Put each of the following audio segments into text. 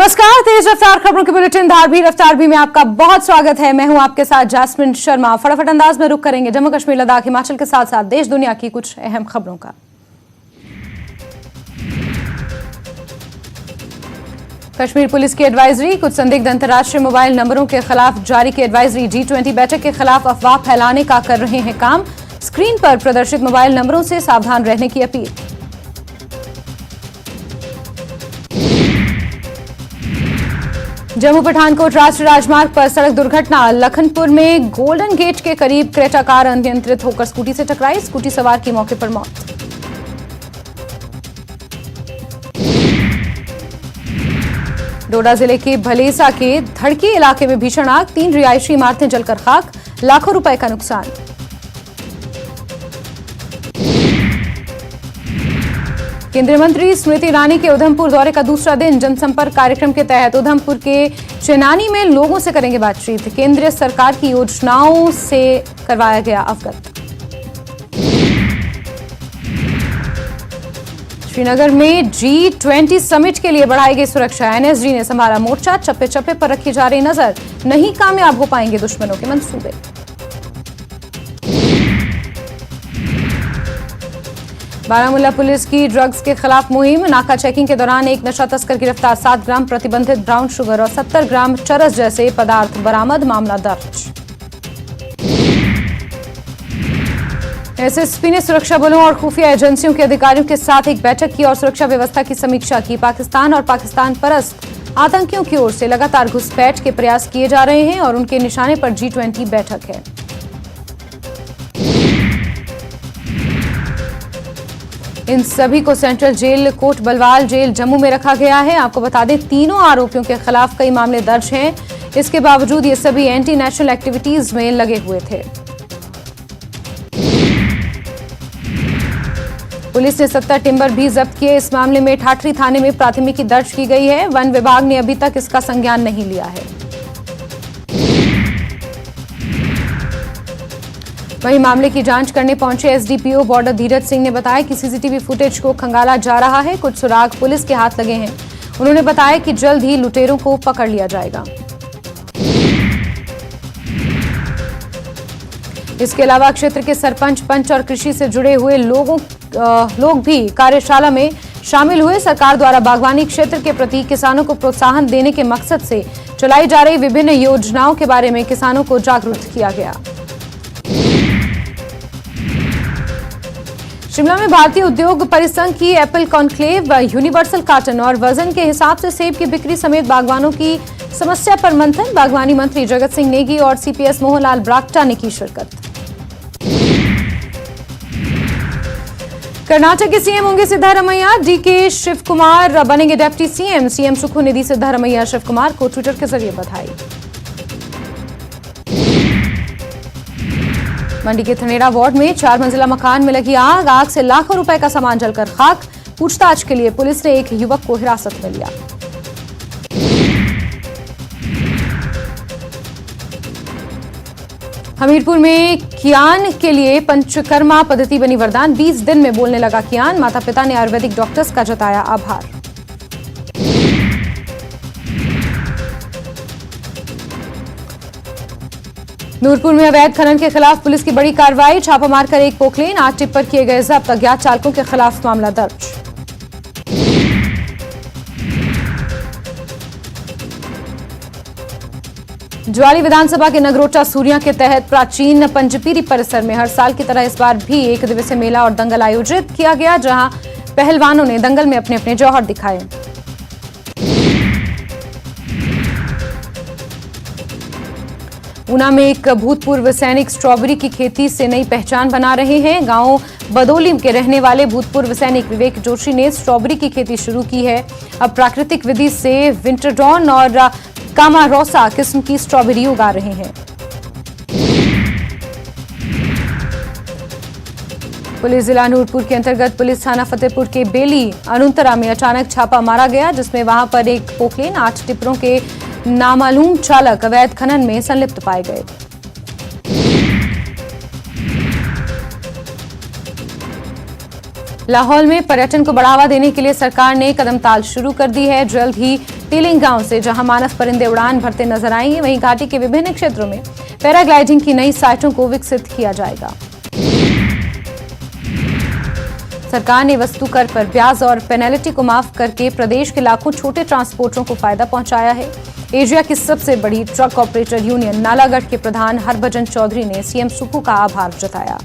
नमस्कार, तेज रफ्तार खबरों के बुलेटिन धार भी में आपका बहुत स्वागत है। मैं हूं आपके साथ जैस्मिन शर्मा। फटाफट अंदाज में रुख करेंगे जम्मू कश्मीर, लद्दाख, हिमाचल के साथ साथ देश दुनिया की कुछ अहम खबरों का। कश्मीर पुलिस की एडवाइजरी, कुछ संदिग्ध अंतर्राष्ट्रीय मोबाइल नंबरों के खिलाफ जारी की एडवाइजरी। G20 बैठक के खिलाफ अफवाह फैलाने का कर रहे हैं काम। स्क्रीन पर प्रदर्शित मोबाइल नंबरों से सावधान रहने की अपील। जम्मू पठानकोट राष्ट्रीय राजमार्ग पर सड़क दुर्घटना। लखनपुर में गोल्डन गेट के करीब क्रेटा कार अनियंत्रित होकर स्कूटी से टकराई। स्कूटी सवार की मौके पर मौत। डोडा जिले के भलेसा के धड़की इलाके में भीषण आग, 3 रिहायशी इमारतें जलकर खाक, लाखों रुपए का नुकसान। केंद्रीय मंत्री स्मृति ईरानी के उधमपुर दौरे का दूसरा दिन। जनसंपर्क कार्यक्रम के तहत उधमपुर के चेनानी में लोगों से करेंगे बातचीत। केंद्रीय सरकार की योजनाओं से करवाया गया अवगत। श्रीनगर में G20 समिट के लिए बढ़ाई गई सुरक्षा। NSG ने संभाला मोर्चा, चप्पे चप्पे पर रखी जा रही नजर। नहीं कामयाब हो पाएंगे दुश्मनों के मंसूबे। बारामूला पुलिस की ड्रग्स के खिलाफ मुहिम। नाका चेकिंग के दौरान एक नशा तस्कर गिरफ्तार, 7 ग्राम प्रतिबंधित ब्राउन शुगर और 70 ग्राम चरस जैसे पदार्थ बरामद, मामला दर्ज। SSP ने सुरक्षा बलों और खुफिया एजेंसियों के अधिकारियों के साथ एक बैठक की और सुरक्षा व्यवस्था की समीक्षा की। पाकिस्तान और पाकिस्तान परस्त आतंकियों की ओर से लगातार घुसपैठ के प्रयास किए जा रहे हैं और उनके निशाने पर G20 बैठक है। इन सभी को central jail Kot Bhalwal jail Jammu में रखा गया है। आपको बता दें, तीनों आरोपियों के खिलाफ कई मामले दर्ज हैं। इसके बावजूद ये सभी एंटी नेशनल एक्टिविटीज में लगे हुए थे। पुलिस ने 70 टिम्बर भी जब्त किए। इस मामले में ठाठरी थाने में प्राथमिकी दर्ज की गई है। वन विभाग ने अभी तक इसका संज्ञान नहीं लिया है। वहीं मामले की जांच करने पहुंचे SDPO बॉर्डर धीरज सिंह ने बताया कि CCTV फुटेज को खंगाला जा रहा है। कुछ सुराग पुलिस के हाथ लगे हैं। उन्होंने बताया कि जल्द ही लुटेरों को पकड़ लिया जाएगा। इसके अलावा क्षेत्र के सरपंच, पंच और कृषि से जुड़े हुए लोग भी कार्यशाला में शामिल हुए। सरकार द्वारा बागवानी क्षेत्र के प्रति किसानों को प्रोत्साहन देने के मकसद से चलाई जा रही विभिन्न योजनाओं के बारे में किसानों को जागरूक किया गया। शिमला में भारतीय उद्योग परिसंघ की एप्पल कॉन्क्लेव, यूनिवर्सल कार्टन और वजन के हिसाब से सेब की बिक्री समेत बागवानों की समस्या पर मंथन। बागवानी मंत्री जगत सिंह नेगी और CPS मोहनलाल ब्राक्टा ने की शिरकत। कर्नाटक के CM होंगे सिद्धारमैया। DK शिव कुमार बनेंगे डिप्टी CM। CM सुखोनिधि सिद्धारमैया शिव कुमार को ट्विटर के जरिए बधाई। मंडी के थनेड़ा वार्ड में 4 मंजिला मकान में लगी आग। आग से लाखों रुपए का सामान जलकर खाक। पूछताछ के लिए पुलिस ने एक युवक को हिरासत में लिया। हमीरपुर में कियान के लिए पंचकर्मा पद्धति बनी वरदान। 20 दिन में बोलने लगा कियान। माता पिता ने आयुर्वेदिक डॉक्टर्स का जताया आभार। नूरपुर में अवैध खनन के खिलाफ पुलिस की बड़ी कार्रवाई। छापा मारकर एक पोकलेन, 8 टिप्पर किए गए जब्त। अज्ञात चालकों के खिलाफ मामला दर्ज। ज्वाली विधानसभा के नगरोटा सूरिया के तहत प्राचीन पंचपीरी परिसर में हर साल की तरह इस बार भी एक दिवसीय मेला और दंगल आयोजित किया गया, जहां पहलवानों ने दंगल में अपने अपने जौहर दिखाए। ऊना में एक भूतपूर्व सैनिक स्ट्रॉबेरी की खेती से नई पहचान बना रहे हैं। गांव बदौली के रहने वाले भूतपूर्व सैनिक विवेक जोशी ने स्ट्रॉबेरी की खेती शुरू की है। अब प्राकृतिक विधि से विंटरडॉन और कामारोसा किस्म की स्ट्रॉबेरी उगा रहे हैं। पुलिस जिला नूरपुर के अंतर्गत पुलिस थाना फतेहपुर के बेली अनुतरा में अचानक छापा मारा गया, जिसमें वहां पर एक पोकलेन, 8 टिप्परों के नामालूम चालक अवैध खनन में संलिप्त पाए गए। लाहौल में पर्यटन को बढ़ावा देने के लिए सरकार ने कदमताल शुरू कर दी है। जल्द ही टीलिंग गांव से जहां मानव परिंदे उड़ान भरते नजर आएंगे, वहीं घाटी के विभिन्न क्षेत्रों में पैराग्लाइडिंग की नई साइटों को विकसित किया जाएगा। सरकार ने वस्तु कर पर ब्याज और पेनल्टी को माफ करके प्रदेश के लाखों छोटे ट्रांसपोर्टरों को फायदा पहुंचाया है। एशिया की सबसे बड़ी ट्रक ऑपरेटर यूनियन नालागढ़ के प्रधान हरभजन चौधरी ने सीएम सुक्खू का आभार जताया।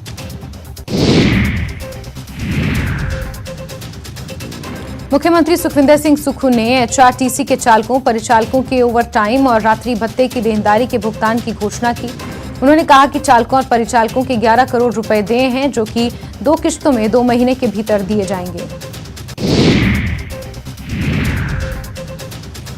मुख्यमंत्री सुखविंदर सिंह सुक्खू ने एचआरटीसी के चालकों परिचालकों के ओवरटाइम और रात्रि भत्ते की देनदारी के भुगतान की घोषणा की। उन्होंने कहा कि चालकों और परिचालकों के 11 करोड़ रुपए दिए हैं, जो कि 2 किश्तों में 2 महीने के भीतर दिए जाएंगे।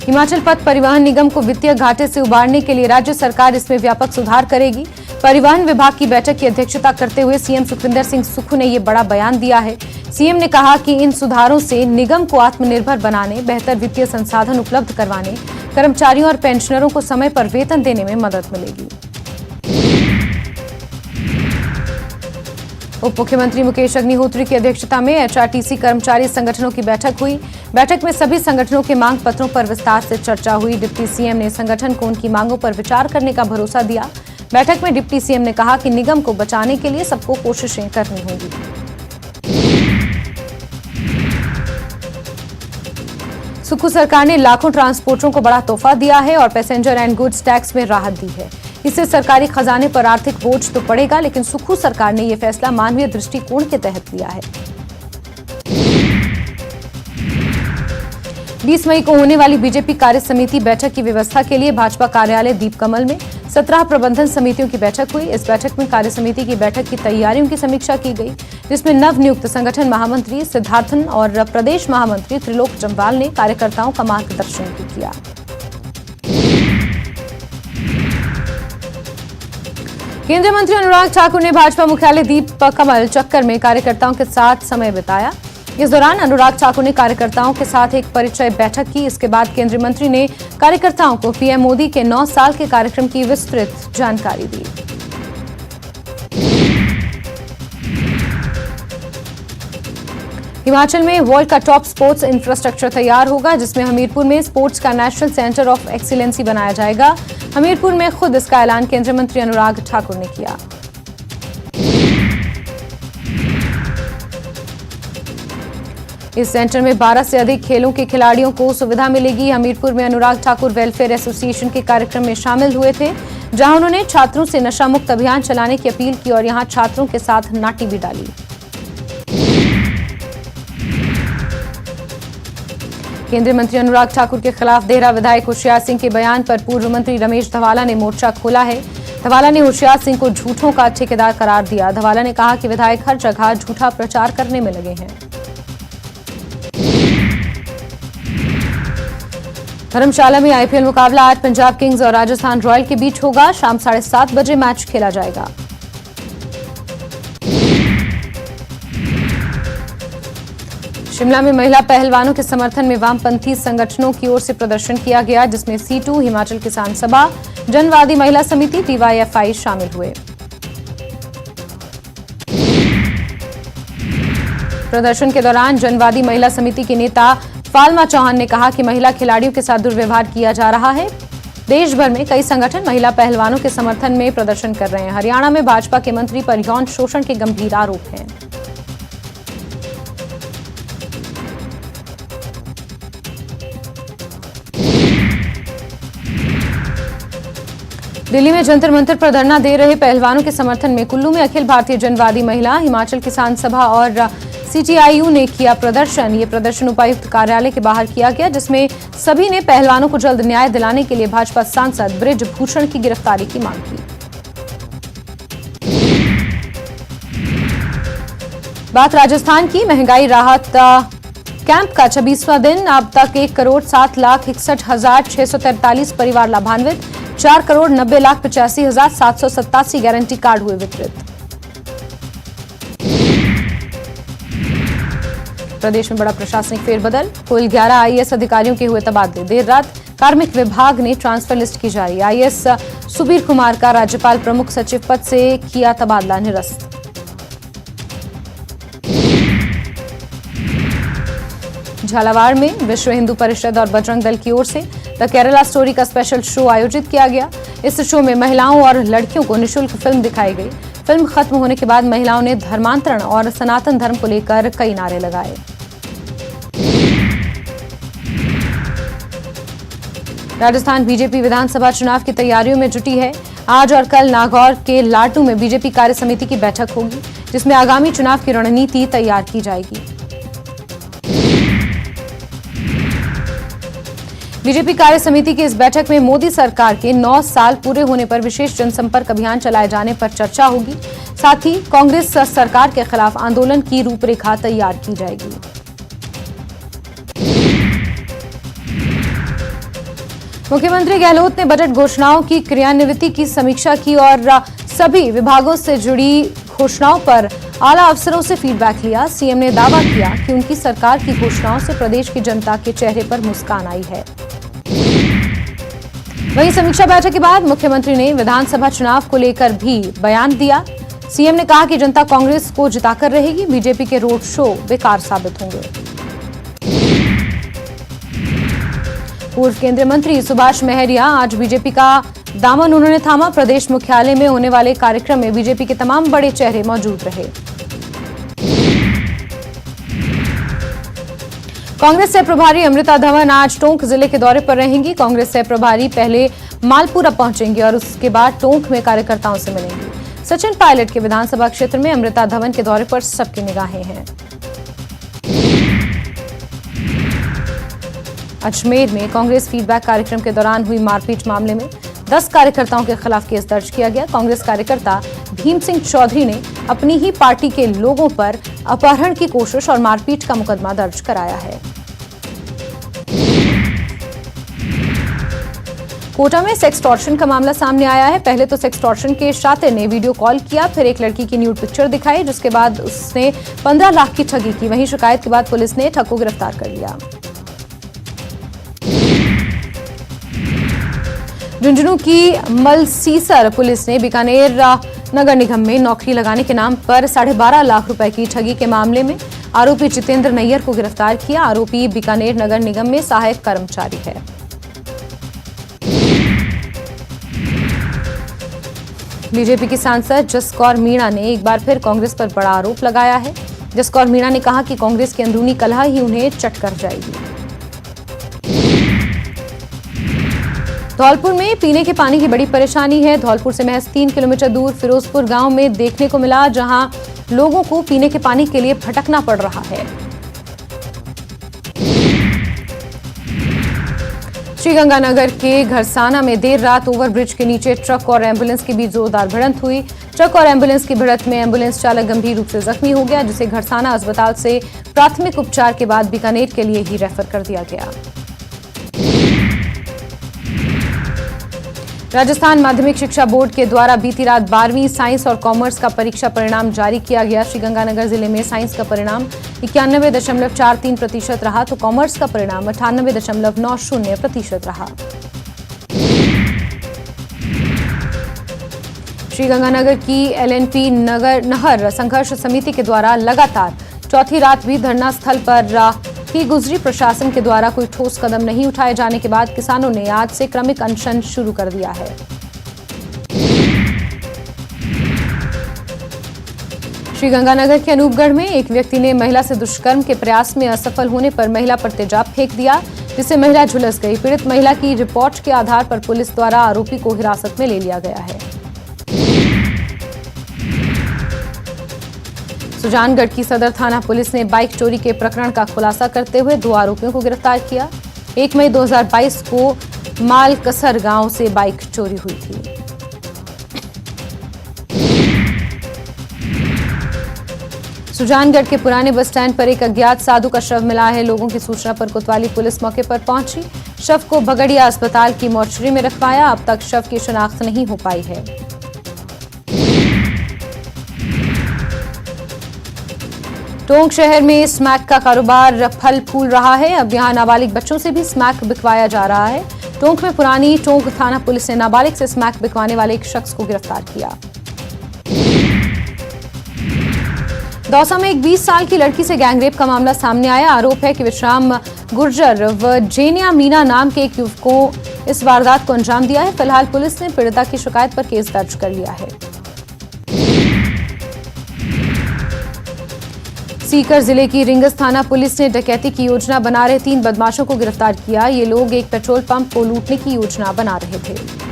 हिमाचल पथ परिवहन निगम को वित्तीय घाटे से उबारने के लिए राज्य सरकार इसमें व्यापक सुधार करेगी। परिवहन विभाग की बैठक की अध्यक्षता करते हुए सीएम सुखविंदर सिंह सुक्खू ने ये बड़ा बयान दिया है। सीएम ने कहा कि इन सुधारों से निगम को आत्मनिर्भर बनाने, बेहतर वित्तीय संसाधन उपलब्ध करवाने, कर्मचारियों और पेंशनरों को समय पर वेतन देने में मदद मिलेगी। उप मुख्यमंत्री मुकेश अग्निहोत्री की अध्यक्षता में एचआरटीसी कर्मचारी संगठनों की बैठक हुई। बैठक में सभी संगठनों के मांग पत्रों पर विस्तार से चर्चा हुई। डिप्टी सीएम ने संगठन को उनकी मांगों पर विचार करने का भरोसा दिया। बैठक में डिप्टी सीएम ने कहा कि निगम को बचाने के लिए सबको कोशिशें करनी होंगी। सुक्खू सरकार ने लाखों ट्रांसपोर्टरों को बड़ा तोहफा दिया है और पैसेंजर एंड गुड्स टैक्स में राहत दी है। इससे सरकारी खजाने पर आर्थिक बोझ तो पड़ेगा, लेकिन सुक्खू सरकार ने यह फैसला मानवीय दृष्टिकोण के तहत लिया है। 20 मई को होने वाली बीजेपी कार्य समिति बैठक की व्यवस्था के लिए भाजपा कार्यालय दीपकमल में 17 प्रबंधन समितियों की बैठक हुई। इस बैठक में कार्य समिति की बैठक की तैयारियों की समीक्षा की गई, जिसमें नवनियुक्त संगठन महामंत्री सिद्धार्थन और प्रदेश महामंत्री त्रिलोक जम्वाल ने कार्यकर्ताओं का मार्गदर्शन किया। केंद्रीय मंत्री अनुराग ठाकुर ने भाजपा मुख्यालय दीपकमल चक्कर में कार्यकर्ताओं के साथ समय बिताया। इस दौरान अनुराग ठाकुर ने कार्यकर्ताओं के साथ एक परिचय बैठक की। इसके बाद केंद्रीय मंत्री ने कार्यकर्ताओं को पीएम मोदी के 9 साल के कार्यक्रम की विस्तृत जानकारी दी। हिमाचल में वर्ल्ड का टॉप स्पोर्ट्स इंफ्रास्ट्रक्चर तैयार होगा, जिसमें हमीरपुर में स्पोर्ट्स का नेशनल सेंटर ऑफ एक्सीलेंसी बनाया जाएगा। हमीरपुर में खुद इसका ऐलान केंद्रीय मंत्री अनुराग ठाकुर ने किया। इस सेंटर में 12 से अधिक खेलों के खिलाड़ियों को सुविधा मिलेगी। हमीरपुर में अनुराग ठाकुर वेलफेयर एसोसिएशन के कार्यक्रम में शामिल हुए थे, जहां उन्होंने छात्रों से नशा मुक्त अभियान चलाने की अपील की और यहां छात्रों के साथ नाटी भी डाली। केंद्रीय मंत्री अनुराग ठाकुर के खिलाफ देहरा विधायक होशियार सिंह के बयान पर पूर्व मंत्री रमेश धवाला ने मोर्चा खोला है। धवाला ने होशियार सिंह को झूठों का ठेकेदार करार दिया। धवाला ने कहा कि विधायक हर जगह झूठा प्रचार करने में लगे हैं। धर्मशाला में आईपीएल मुकाबला आज पंजाब किंग्स और राजस्थान रॉयल के बीच होगा। शाम 7:30 बजे मैच खेला जाएगा। शिमला में महिला पहलवानों के समर्थन में वामपंथी संगठनों की ओर से प्रदर्शन किया गया, जिसमें C2 हिमाचल किसान सभा, जनवादी महिला समिति DYFI शामिल हुए। प्रदर्शन के दौरान जनवादी महिला समिति की नेता फालमा चौहान ने कहा कि महिला खिलाड़ियों के साथ दुर्व्यवहार किया जा रहा है। देश भर में कई संगठन महिला पहलवानों के समर्थन में प्रदर्शन कर रहे हैं। हरियाणा में भाजपा के मंत्री पर यौन शोषण के गंभीर आरोप हैं। दिल्ली में जंतर मंतर पर धरना दे रहे पहलवानों के समर्थन में कुल्लू में अखिल भारतीय जनवादी महिला, हिमाचल किसान सभा और CTIU ने किया प्रदर्शन। ये प्रदर्शन उपायुक्त कार्यालय के बाहर किया गया, जिसमें सभी ने पहलवानों को जल्द न्याय दिलाने के लिए भाजपा सांसद बृज भूषण की गिरफ्तारी की मांग की। बात राजस्थान की। महंगाई राहत कैंप का 26वां दिन। अब तक 1,61,61,643 परिवार लाभान्वित, 4,90,85,787 गारंटी कार्ड हुए वितरित। प्रदेश में बड़ा प्रशासनिक फेरबदल। कुल 11 IAS अधिकारियों के हुए तबादले। देर रात कार्मिक विभाग ने ट्रांसफर लिस्ट की जारी। IAS सुबीर कुमार का राज्यपाल प्रमुख सचिव पद से किया तबादला निरस्त। झालावाड़ में विश्व हिंदू परिषद और बजरंग दल की ओर से द केरला स्टोरी का स्पेशल शो आयोजित किया गया। इस शो में महिलाओं और लड़कियों को निःशुल्क फिल्म दिखाई गई। फिल्म खत्म होने के बाद महिलाओं ने धर्मांतरण और सनातन धर्म को लेकर कई नारे लगाए। राजस्थान बीजेपी विधानसभा चुनाव की तैयारियों में जुटी है। आज और कल नागौर के लाटू में बीजेपी कार्य समिति की बैठक होगी, जिसमें आगामी चुनाव की रणनीति तैयार की जाएगी। बीजेपी कार्य समिति की इस बैठक में मोदी सरकार के 9 साल पूरे होने पर विशेष जनसंपर्क अभियान चलाए जाने पर चर्चा होगी। साथ ही कांग्रेस सरकार के खिलाफ आंदोलन की रूपरेखा तैयार की जाएगी। मुख्यमंत्री गहलोत ने बजट घोषणाओं की क्रियान्विति की समीक्षा की और सभी विभागों से जुड़ी घोषणाओं पर आला अफसरों से फीडबैक लिया। सीएम ने दावा किया कि उनकी सरकार की घोषणाओं से प्रदेश की जनता के चेहरे पर मुस्कान आई है। वहीं समीक्षा बैठक के बाद मुख्यमंत्री ने विधानसभा चुनाव को लेकर भी बयान दिया। सीएम ने कहा कि जनता कांग्रेस को जिताकर रहेगी, बीजेपी के रोड शो बेकार साबित होंगे। पूर्व केंद्रीय मंत्री सुभाष महरिया आज बीजेपी का दामन उन्होंने थामा। प्रदेश मुख्यालय में होने वाले कार्यक्रम में बीजेपी के तमाम बड़े चेहरे मौजूद रहे। कांग्रेस सह प्रभारी अमृता धवन आज टोंक जिले के दौरे पर रहेंगी। कांग्रेस सह प्रभारी पहले मालपुरा पहुंचेंगे और उसके बाद टोंक में कार्यकर्ताओं से मिलेंगी। सचिन पायलट के विधानसभा क्षेत्र में अमृता धवन के दौरे पर सबकी निगाहें हैं। अजमेर में कांग्रेस फीडबैक कार्यक्रम के दौरान हुई मारपीट मामले में 10 कार्यकर्ताओं के खिलाफ केस दर्ज किया गया। कांग्रेस कार्यकर्ता भीम सिंह चौधरी ने अपनी ही पार्टी के लोगों पर अपहरण की कोशिश और मारपीट का मुकदमा दर्ज कराया है। कोटा में सेक्सटॉर्शन का मामला सामने आया है। पहले तो सेक्सटॉर्शन के शातिर ने वीडियो कॉल किया, फिर एक लड़की की न्यूड पिक्चर दिखाई, जिसके बाद उसने 15 लाख की ठगी की। वहीं शिकायत के बाद पुलिस ने ठग को गिरफ्तार कर लिया। झुंझुनू की मलसीसर पुलिस ने बीकानेर नगर निगम में नौकरी लगाने के नाम पर 12.5 लाख रुपए की ठगी के मामले में आरोपी जितेंद्र नैयर को गिरफ्तार किया। आरोपी बीकानेर नगर निगम में सहायक कर्मचारी है। बीजेपी की सांसद जसकौर मीणा ने एक बार फिर कांग्रेस पर बड़ा आरोप लगाया है। जसकौर मीणा ने कहा कि कांग्रेस की अंदरूनी कलह ही उन्हें चट कर जाएगी। धौलपुर में पीने के पानी की बड़ी परेशानी है। धौलपुर से महज 3 किलोमीटर दूर फिरोजपुर गांव में देखने को मिला, जहां लोगों को पीने के पानी के लिए भटकना पड़ रहा है। श्रीगंगानगर के घरसाना में देर रात ओवरब्रिज के नीचे ट्रक और एम्बुलेंस के बीच जोरदार भिड़ंत हुई। ट्रक और एम्बुलेंस की भिड़ंत में एम्बुलेंस चालक गंभीर रूप से जख्मी हो गया, जिसे घरसाना अस्पताल से प्राथमिक उपचार के बाद बीकानेर के लिए ही रेफर कर दिया गया। राजस्थान माध्यमिक शिक्षा बोर्ड के द्वारा बीती रात 12वीं साइंस और कॉमर्स का परीक्षा परिणाम जारी किया गया। श्रीगंगानगर जिले में साइंस का परिणाम 91.43% रहा, तो कॉमर्स का परिणाम 98.90% रहा। श्रीगंगानगर की एलएनपी नहर संघर्ष समिति के द्वारा लगातार चौथी रात भी धरना स्थल पर ही गुजरी। प्रशासन के द्वारा कोई ठोस कदम नहीं उठाए जाने के बाद किसानों ने आज से क्रमिक अनशन शुरू कर दिया है। श्रीगंगानगर के अनूपगढ़ में एक व्यक्ति ने महिला से दुष्कर्म के प्रयास में असफल होने पर महिला पर तेजाब फेंक दिया, जिससे महिला झुलस गई। पीड़ित महिला की रिपोर्ट के आधार पर पुलिस द्वारा आरोपी को हिरासत में ले लिया गया है। सुजानगढ़ की सदर थाना पुलिस ने बाइक चोरी के प्रकरण का खुलासा करते हुए 2 आरोपियों को गिरफ्तार किया। 1 मई 2022 को मालकसर गांव से बाइक चोरी हुई थी। सुजानगढ़ के पुराने बस स्टैंड पर एक अज्ञात साधु का शव मिला है। लोगों की सूचना पर कोतवाली पुलिस मौके पर पहुंची। शव को भगड़िया अस्पताल की मोर्चरी में रखवाया। अब तक शव की शिनाख्त नहीं हो पाई है। टोंक शहर में स्मैक का कारोबार फल फूल रहा है। अब यहां नाबालिग बच्चों से भी स्मैक बिकवाया जा रहा है। टोंक में पुरानी टोंक थाना पुलिस ने नाबालिग से स्मैक बिकवाने वाले एक शख्स को गिरफ्तार किया। दौसा में एक 20 साल की लड़की से गैंगरेप का मामला सामने आया। आरोप है कि विश्राम गुर्जर व जेनिया मीना नाम के एक युवक को इस वारदात को अंजाम दिया है। फिलहाल पुलिस ने पीड़िता की शिकायत पर केस दर्ज कर लिया है। सीकर जिले की रिंगस थाना पुलिस ने डकैती की योजना बना रहे 3 बदमाशों को गिरफ्तार किया। ये लोग एक पेट्रोल पंप को लूटने की योजना बना रहे थे।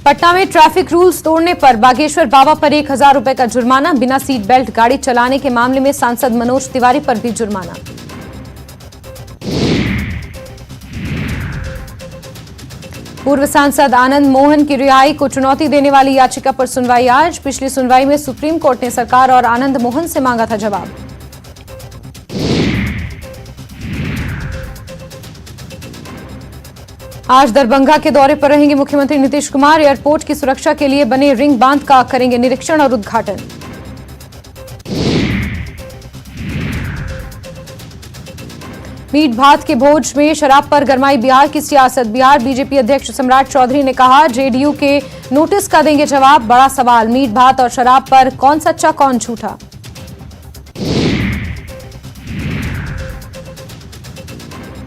पटना में ट्रैफिक रूल्स तोड़ने पर बागेश्वर बाबा पर 1000 रुपए का जुर्माना। बिना सीट बेल्ट गाड़ी चलाने के मामले में सांसद मनोज तिवारी पर भी जुर्माना। पूर्व सांसद आनंद मोहन की रिहाई को चुनौती देने वाली याचिका पर सुनवाई आज। पिछली सुनवाई में सुप्रीम कोर्ट ने सरकार और आनंद मोहन से मांगा था जवाब। आज दरभंगा के दौरे पर रहेंगे मुख्यमंत्री नीतीश कुमार। एयरपोर्ट की सुरक्षा के लिए बने रिंग बांध का करेंगे निरीक्षण और उद्घाटन। मीट भात के भोज में शराब पर गरमाई बिहार की सियासत। बिहार बीजेपी अध्यक्ष सम्राट चौधरी ने कहा, जेडीयू के नोटिस का देंगे जवाब। बड़ा सवाल, मीट भात और शराब पर कौन सच्चा कौन झूठा।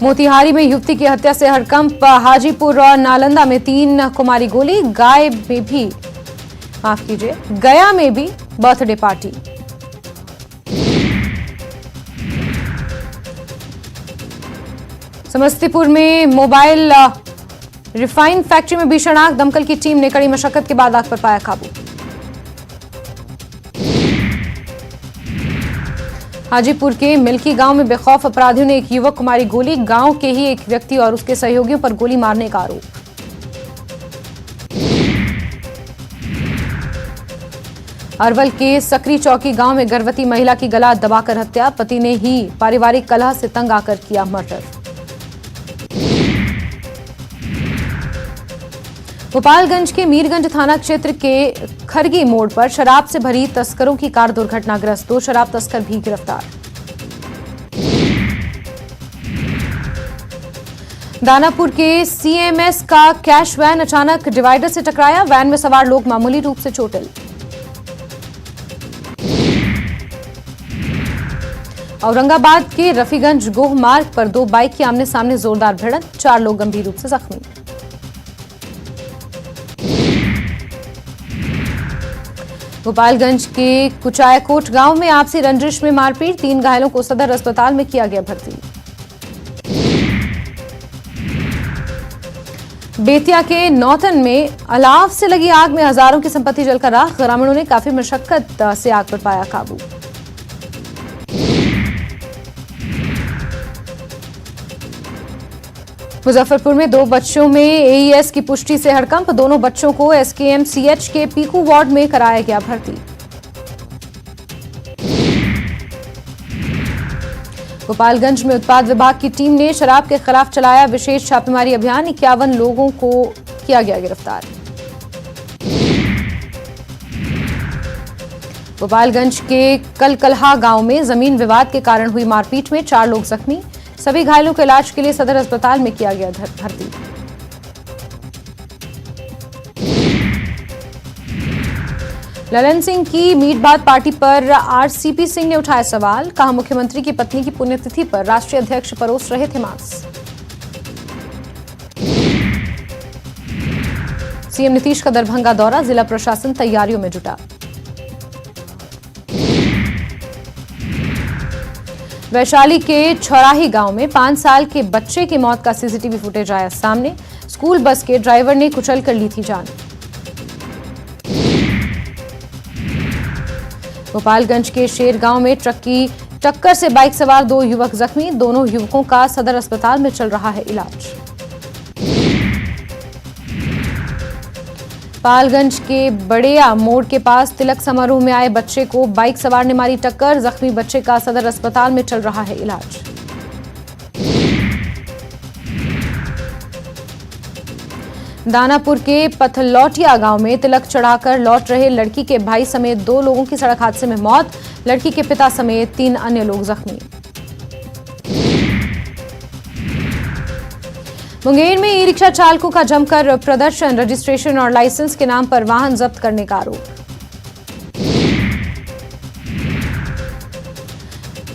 मोतिहारी में युवती की हत्या से हड़कंप। हाजीपुर और नालंदा में 3 कुमारी गोली। गया में भी बर्थडे पार्टी। समस्तीपुर में मोबाइल रिफाइन फैक्ट्री में भीषण आग। दमकल की टीम ने कड़ी मशक्कत के बाद आग पर पाया काबू। हाजीपुर के मिल्की गांव में बेखौफ अपराधियों ने एक युवक को मारी गोली। गांव के ही एक व्यक्ति और उसके सहयोगियों पर गोली मारने का आरोप। अरवल के सकरी चौकी गांव में गर्भवती महिला की गला दबाकर हत्या। पति ने ही पारिवारिक कलह से तंग आकर किया मर्डर। गोपालगंज के मीरगंज थाना क्षेत्र के खरगी मोड़ पर शराब से भरी तस्करों की कार दुर्घटनाग्रस्त। 2 शराब तस्कर भी गिरफ्तार। दानापुर के सीएमएस का कैश वैन अचानक डिवाइडर से टकराया। वैन में सवार लोग मामूली रूप से चोटिल। औरंगाबाद के रफीगंज गोह मार्ग पर 2 बाइक की आमने सामने जोरदार भिड़ंत। 4 लोग गंभीर रूप से जख्मी। गोपालगंज के कुचायकोट गांव में आपसी रंजिश में मारपीट। 3 घायलों को सदर अस्पताल में किया गया भर्ती। बेतिया के नौतन में अलाव से लगी आग में हजारों की संपत्ति जलकर राख। ग्रामीणों ने काफी मशक्कत से आग पर पाया काबू। मुजफ्फरपुर में 2 बच्चों में एईएस की पुष्टि से हड़कंप। दोनों बच्चों को एसकेएमसीएच के पीकू वार्ड में कराया गया भर्ती। गोपालगंज में उत्पाद विभाग की टीम ने शराब के खिलाफ चलाया विशेष छापेमारी अभियान। 51 लोगों को किया गया गिरफ्तार। गोपालगंज के कलकलहा गांव में जमीन विवाद के कारण हुई मारपीट में 4 लोग जख्मी। सभी घायलों को इलाज के लिए सदर अस्पताल में किया गया भर्ती। ललन सिंह की मीट भात पार्टी पर आरसीपी सिंह ने उठाया सवाल। कहा, मुख्यमंत्री की पत्नी की पुण्यतिथि पर राष्ट्रीय अध्यक्ष परोस रहे थे मांस। सीएम नीतीश का दरभंगा दौरा। जिला प्रशासन तैयारियों में जुटा। वैशाली के छौराही गांव में 5 साल के बच्चे की मौत का सीसीटीवी फुटेज आया सामने। स्कूल बस के ड्राइवर ने कुचल कर ली थी जान। गोपालगंज के शेर गांव में ट्रक की टक्कर से बाइक सवार 2 युवक जख्मी। दोनों युवकों का सदर अस्पताल में चल रहा है इलाज। पालगंज के बड़ेया मोड़ के पास तिलक समारोह में आए बच्चे को बाइक सवार ने मारी टक्कर। जख्मी बच्चे का सदर अस्पताल में चल रहा है इलाज। दानापुर के पथलौटिया गांव में तिलक चढ़ाकर लौट रहे लड़की के भाई समेत 2 लोगों की सड़क हादसे में मौत। लड़की के पिता समेत 3 अन्य लोग जख्मी। मुंगेर में ई रिक्शा चालकों का जमकर प्रदर्शन, रजिस्ट्रेशन और लाइसेंस के नाम पर वाहन जब्त करने का आरोप।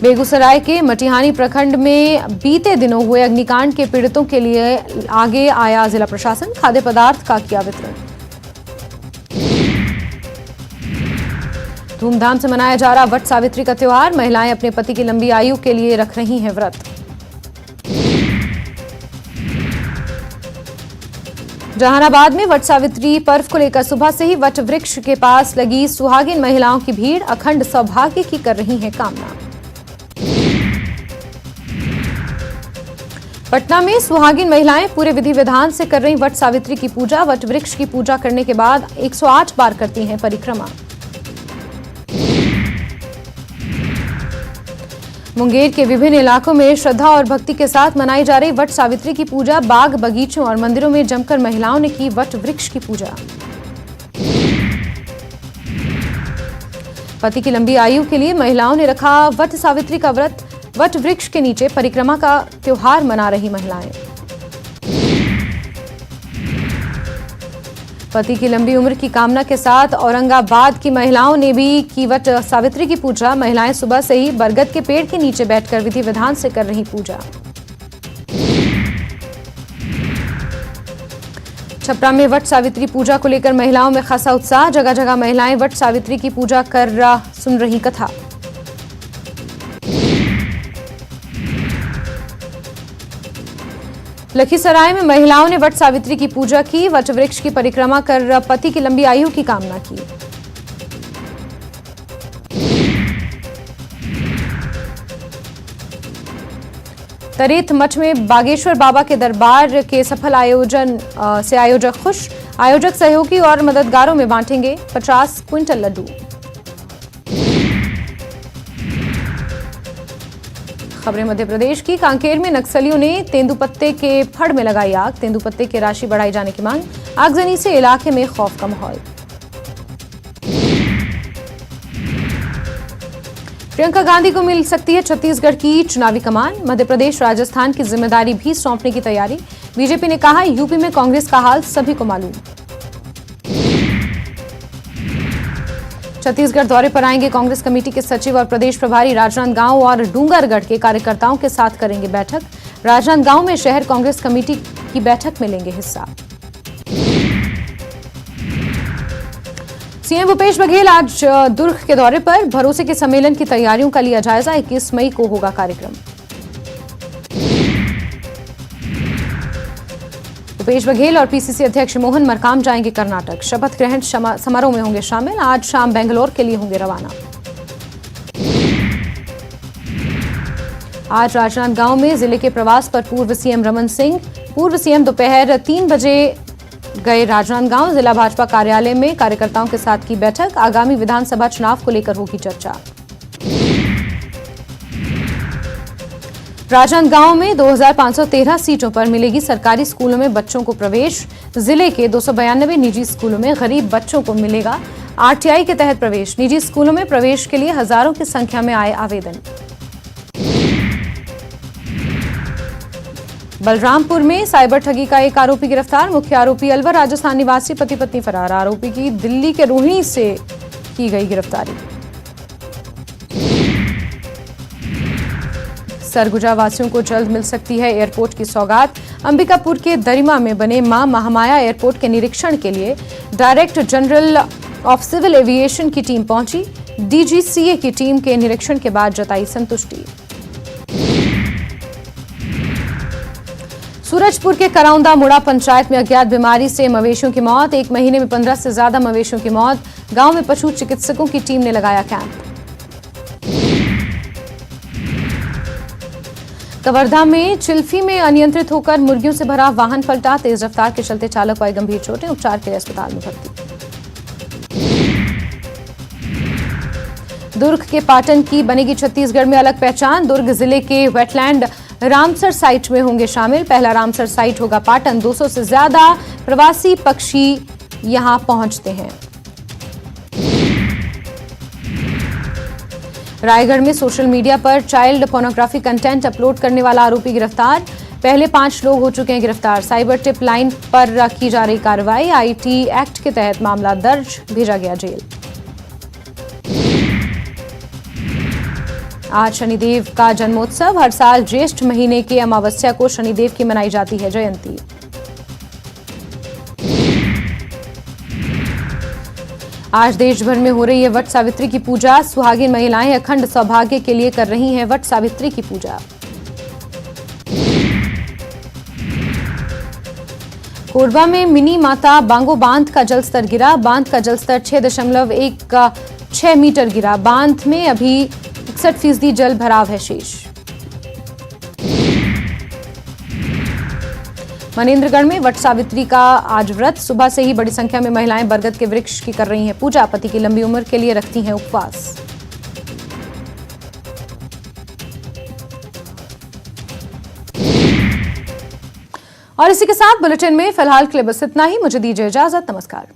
बेगूसराय के मटिहानी प्रखंड में बीते दिनों हुए अग्निकांड के पीड़ितों के लिए आगे आया जिला प्रशासन, खाद्य पदार्थ का किया वितरण। धूमधाम से मनाया जा रहा वट सावित्री का त्योहार, महिलाएं अपने पति की लंबी आयु के लिए रख रही हैं व्रत। जहानाबाद में वट सावित्री पर्व को लेकर सुबह से ही वट वृक्ष के पास लगी सुहागिन महिलाओं की भीड़ अखंड सौभाग्य की कर रही है कामना। पटना में सुहागिन महिलाएं पूरे विधि विधान से कर रही वट सावित्री की पूजा। वट वृक्ष की पूजा करने के बाद 108 बार करती हैं परिक्रमा। मुंगेर के विभिन्न इलाकों में श्रद्धा और भक्ति के साथ मनाई जा रही वट सावित्री की पूजा। बाग, बगीचों और मंदिरों में जमकर महिलाओं ने की वट वृक्ष की पूजा। पति की लंबी आयु के लिए महिलाओं ने रखा वट सावित्री का व्रत। वट वृक्ष के नीचे परिक्रमा का त्योहार मना रही महिलाएं। पति की लंबी उम्र की कामना के साथ औरंगाबाद की महिलाओं ने भी की वट सावित्री की पूजा। महिलाएं सुबह से ही बरगद के पेड़ के नीचे बैठकर विधि विधान से कर रही पूजा। छपरा में वट सावित्री पूजा को लेकर महिलाओं में खासा उत्साह। जगह जगह महिलाएं वट सावित्री की पूजा कर सुन रही कथा। लखीसराय में महिलाओं ने वट सावित्री की पूजा की। वट वृक्ष की परिक्रमा कर पति की लंबी आयु की कामना की। तरेत मठ में बागेश्वर बाबा के दरबार के सफल आयोजन से आयोजक खुश। आयोजक सहयोगी और मददगारों में बांटेंगे 50 क्विंटल लड्डू। खबरें मध्य प्रदेश की। कांकेर में नक्सलियों ने तेंदुपत्ते के फड़ में लगाई आग। तेंदुपत्ते की राशि बढ़ाई जाने की मांग। आगजनी से इलाके में खौफ का माहौल। प्रियंका गांधी को मिल सकती है छत्तीसगढ़ की चुनावी कमान। मध्य प्रदेश, राजस्थान की जिम्मेदारी भी सौंपने की तैयारी। बीजेपी ने कहा यूपी में कांग्रेस का हाल सभी को मालूम। छत्तीसगढ़ दौरे पर आएंगे कांग्रेस कमेटी के सचिव और प्रदेश प्रभारी। राजनांदगांव और डूंगरगढ़ के कार्यकर्ताओं के साथ करेंगे बैठक। राजनांदगांव में शहर कांग्रेस कमेटी की बैठक में लेंगे हिस्सा। सीएम भूपेश बघेल आज दुर्ग के दौरे पर। भरोसे के सम्मेलन की तैयारियों का लिया जायजा। 21 मई को होगा कार्यक्रम। भूपेश बघेल और पीसीसी अध्यक्ष मोहन मरकाम जाएंगे कर्नाटक। शपथ ग्रहण समारोह में होंगे शामिल। आज शाम बेंगलोर के लिए होंगे रवाना। आज राजनांदगांव में जिले के प्रवास पर पूर्व सीएम रमन सिंह। पूर्व सीएम दोपहर 3 बजे गए राजनांदगांव। जिला भाजपा कार्यालय में कार्यकर्ताओं के साथ की बैठक। आगामी विधानसभा चुनाव को लेकर होगी चर्चा। राजनांदगांव में 2513 सीटों पर मिलेगी सरकारी स्कूलों में बच्चों को प्रवेश। जिले के 292 निजी स्कूलों में गरीब बच्चों को मिलेगा आरटीआई के तहत प्रवेश। निजी स्कूलों में प्रवेश के लिए हजारों की संख्या में आए आवेदन। बलरामपुर में साइबर ठगी का एक आरोपी गिरफ्तार। मुख्य आरोपी अलवर राजस्थान निवासी पति पत्नी फरार। आरोपी की दिल्ली के रोहिणी से की गई गिरफ्तारी। सरगुजा वासियों को जल्द मिल सकती है एयरपोर्ट की सौगात। अंबिकापुर के दरिमा में बने मां महामाया एयरपोर्ट के निरीक्षण के लिए director general of civil aviation की टीम पहुंची। डीजीसीए की टीम के निरीक्षण के बाद जताई संतुष्टि। सूरजपुर के करौंदा मुड़ा पंचायत में अज्ञात बीमारी से मवेशियों की मौत। 1 महीने में 15 से ज्यादा मवेशियों की मौत। गांव में पशु चिकित्सकों की टीम ने लगाया कैंप। कवर्धा में चिल्फी में अनियंत्रित होकर मुर्गियों से भरा वाहन पलटा। तेज रफ्तार के चलते चालक को आई गंभीर चोटें। उपचार के लिए अस्पताल में भर्ती। दुर्ग के पाटन की बनेगी छत्तीसगढ़ में अलग पहचान। दुर्ग जिले के वेटलैंड रामसर साइट में होंगे शामिल। पहला रामसर साइट होगा पाटन। 200 से ज्यादा प्रवासी पक्षी यहां पहुंचते हैं। रायगढ़ में सोशल मीडिया पर चाइल्ड पोर्नोग्राफी कंटेंट अपलोड करने वाला आरोपी गिरफ्तार। पहले 5 लोग हो चुके हैं गिरफ्तार। साइबर टिप लाइन पर की जा रही कार्रवाई। आईटी एक्ट के तहत मामला दर्ज, भेजा गया जेल। आज शनिदेव का जन्मोत्सव। हर साल ज्येष्ठ महीने की अमावस्या को शनिदेव की मनाई जाती है जयंती। आज देश भर में हो रही है वट सावित्री की पूजा। सुहागिन महिलाएं अखंड सौभाग्य के लिए कर रही हैं वट सावित्री की पूजा। कोरबा में मिनी माता बांगो बांध का जलस्तर गिरा। बांध का जलस्तर 6.16 मीटर गिरा। बांध में अभी 61% जल भराव है शेष। मनेंद्रगढ़ में वट सावित्री का आज व्रत। सुबह से ही बड़ी संख्या में महिलाएं बरगद के वृक्ष की कर रही हैं पूजा। पति की लंबी उम्र के लिए रखती हैं उपवास। और इसी के साथ बुलेटिन में फिलहाल के लिए बस इतना ही। मुझे दीजिए इजाजत। नमस्कार।